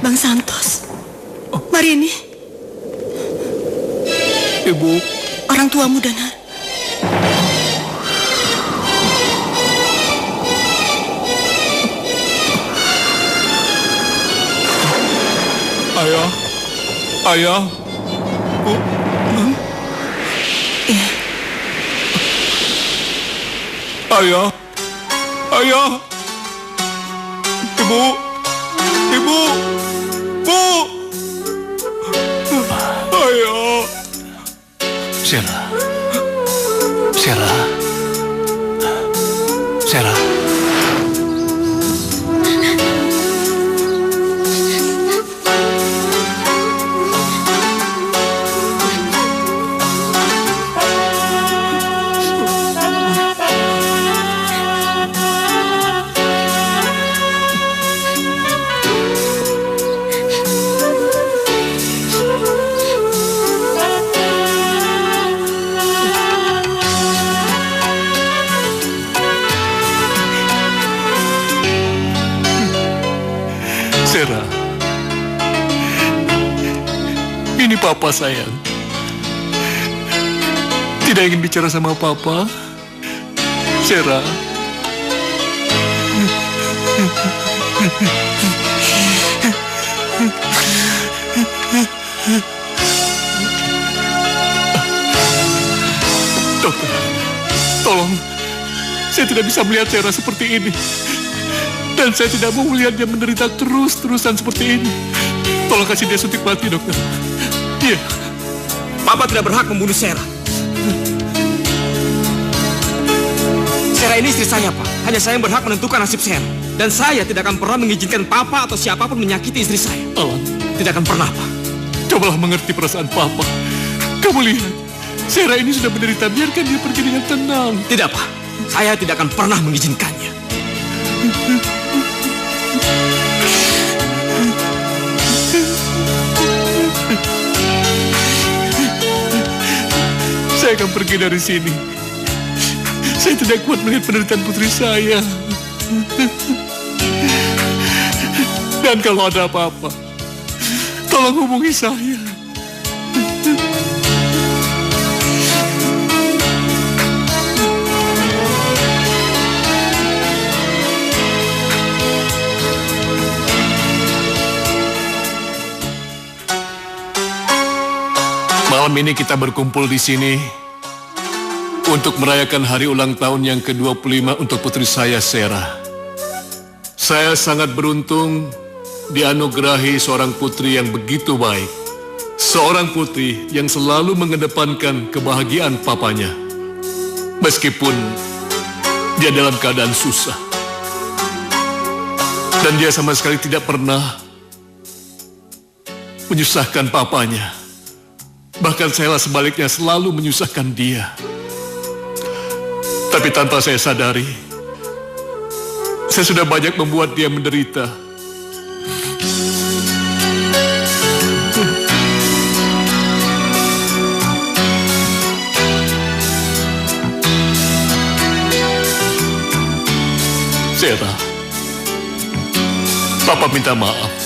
Bang Santos, Marini, Ibu, orang tuamu Dana. ayah, Ayah. Bu. Ayah. Ayah. Ibu. Ibu. Bu. Ayah. Sera. Sera. Sera. Sera, ini Papa sayang. Tidak ingin bicara sama Papa, Sera. Dokter, tolong. Saya tidak bisa melihat Sera seperti ini. Dan saya tidak mau melihat dia menderita terus-terusan seperti ini. Tolong kasih dia suntik mati, dokter. Iya. Papa tidak berhak membunuh Sera. Sera ini istri saya, Pak. Hanya saya yang berhak menentukan nasib Sera. Dan saya tidak akan pernah mengizinkan Papa atau siapapun menyakiti istri saya. Alan, tidak akan pernah, Pak. Cobalah mengerti perasaan Papa. Kamu lihat, Sera ini sudah menderita. Biarkan dia pergi dengan tenang. Tidak, Pak. Saya tidak akan pernah mengizinkannya. Saya akan pergi dari sini. Saya tidak kuat melihat penderitaan putri saya. Dan kalau ada apa-apa, tolong hubungi saya. Malam ini kita berkumpul di sini untuk merayakan hari ulang tahun yang ke-25 untuk putri saya, Sera. Saya sangat beruntung dianugerahi seorang putri yang begitu baik. Seorang putri yang selalu mengedepankan kebahagiaan papanya. Meskipun dia dalam keadaan susah. Dan dia sama sekali tidak pernah menyusahkan papanya. Bahkan saya sebaliknya selalu menyusahkan dia. Tapi tanpa saya sadari, saya sudah banyak membuat dia menderita. Sera, Papa minta maaf.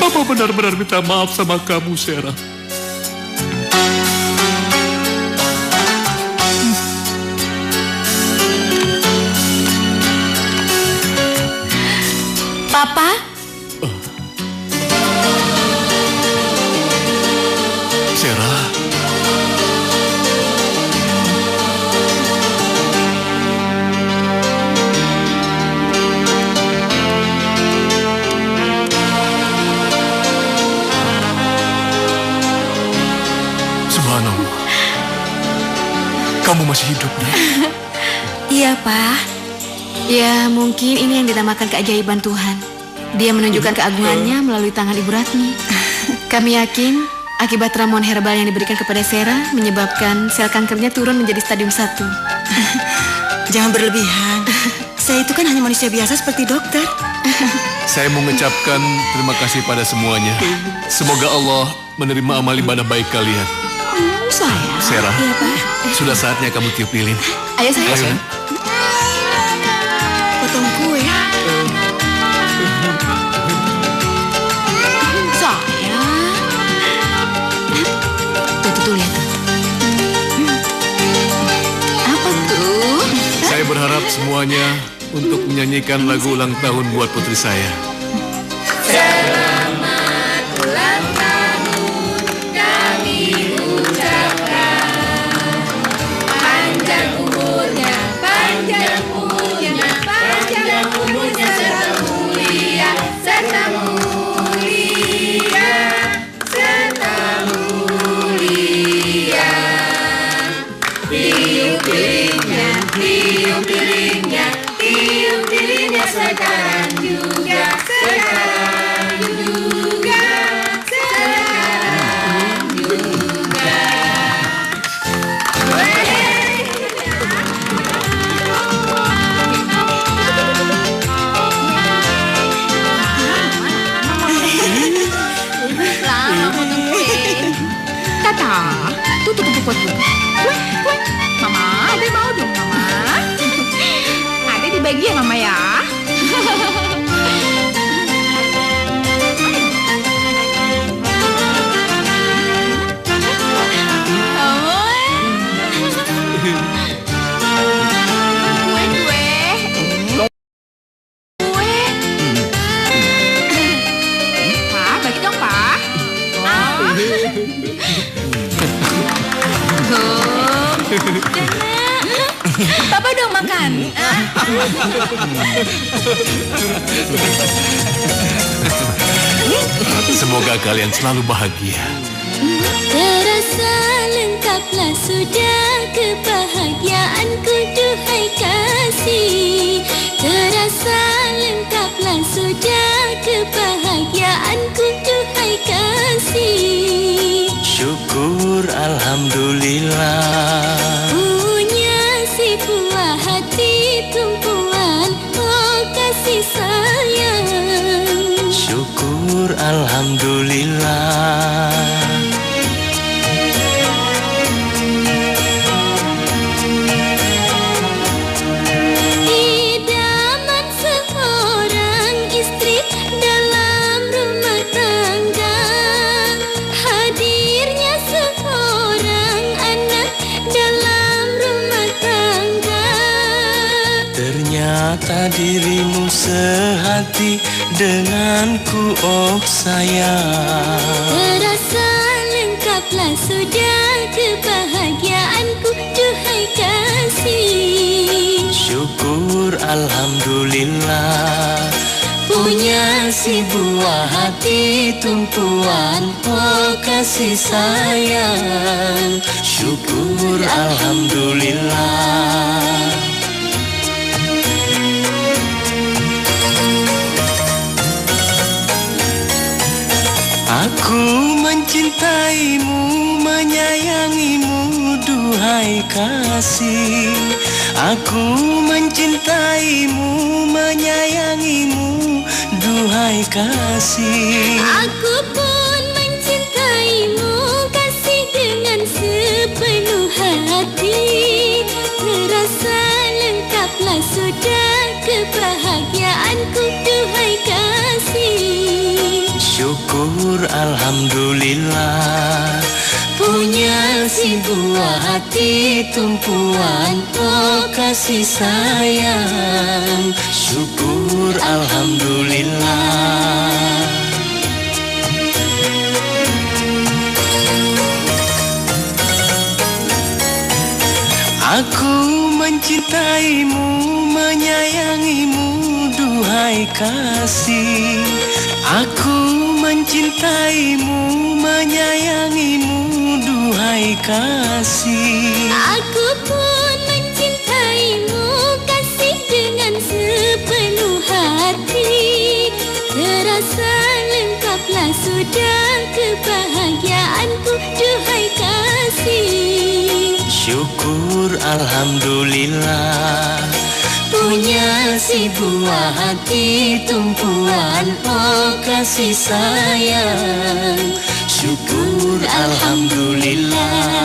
Papa benar-benar minta maaf sama kamu, Sera. Papa? Sera. Kamu masih hidup, Nak? Iya, Pak. Ya, mungkin ini yang dinamakan keajaiban Tuhan. Dia menunjukkan keagungannya melalui tangan Ibu Ratmi. Kami yakin akibat ramuan herbal yang diberikan kepada Sera menyebabkan sel kankernya turun menjadi stadium 1. Jangan berlebihan. Saya itu kan hanya manusia biasa seperti dokter. Saya mengucapkan terima kasih pada semuanya. Semoga Allah menerima amal ibadah baik kalian. Saya? Sera, iya, Pak. Sudah saatnya kamu tiup lilin. Ayo, saya. Ayo, potong kue. Saya. Tuh, lihat tuh. Apa tuh? Saya berharap semuanya untuk menyanyikan lagu ulang tahun buat putri saya. Selamat Tuh, buat gue. Kue. Mama, Ade mau dong, Mama. Ade dibagi ya, Mama ya. Papa dong makan. Semoga kalian selalu bahagia. Terasa lengkaplah sudah kebahagiaanku, duhai kasih. Terasa lengkaplah sudah kebahagiaanku, duhai kasih. Syukur alhamdulillah. Punya si buah hati tumpuan, oh kasih sayang. Syukur alhamdulillah. Idaman seorang istri dalam rumah tangga, hadirnya seorang anak dalam rumah tangga. Ternyata dirimu sehati denganku, oh sayang. Terasa lengkaplah sudah kebahagiaanku, duhai kasih. Syukur alhamdulillah. Punya si buah hati tumpuan, oh kasih sayang. Syukur alhamdulillah. Aku mencintaimu, menyayangimu, duhai kasih. Aku mencintaimu, menyayangimu, duhai kasih. Aku pun mencintaimu, kasih dengan sepenuh hati. Terasa lengkaplah sudah kebahagiaanku, duhai kasih. Syukur alhamdulillah. Punya si buah hati tumpuan, oh kasih sayang. Syukur alhamdulillah. Aku mencintaimu, menyayangimu, duhai kasih. Aku mencintaimu, menyayangimu, duhai kasih. Aku pun mencintaimu, kasih dengan sepenuh hati. Terasa lengkaplah sudah kebahagiaanku, duhai kasih. Syukur alhamdulillah. Punya si buah hati tumpuan, oh kasih sayang. Syukur alhamdulillah.